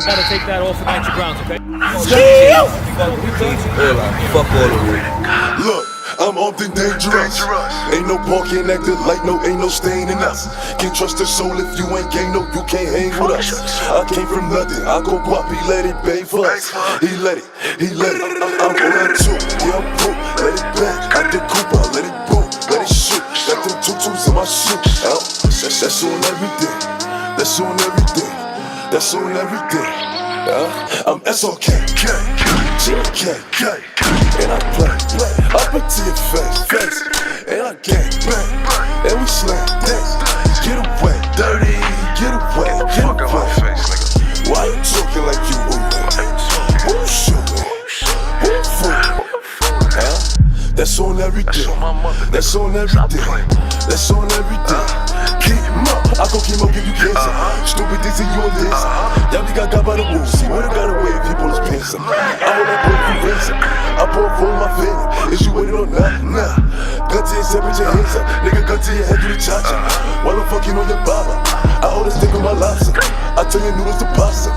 Gotta take that off and match your grounds, okay? Fuck all of it. Look, I'm armed and dangerous. Ain't no parking acting like ain't no stain in us. Can't trust the soul if you ain't gang, no, you can't hang with us. I came from nothing, I go guap, he let it bang for us. He let it. I'm on that too, yeah, I'm broke. Let it bang, out the coupe, I let it boom, let it shoot. Got them tutus in my shoe. That's on everything. That's on everything. That's on everything. I'm SOK, GK, and I play up into your face, and I gang bang, and we slang things. Get away, dirty, get away. Why you talking like you Uber? Who you shooting? Who you fooling? That's on everything. That's on everything. That's on everything. Keep 'em up, I gon' keep 'em, give you cancer. Stupid things in your list. Y'all be got by the rules. See, where got away, people is pissing. I hold that boy for racing. I pour for my feeling. Is you waiting on that? Nah. Gun to your head, put your hands up. Nigga, gun to your head, do the cha-cha. While I'm fucking on your baba, I hold a stick on my lobster. I turn your noodles to pasta.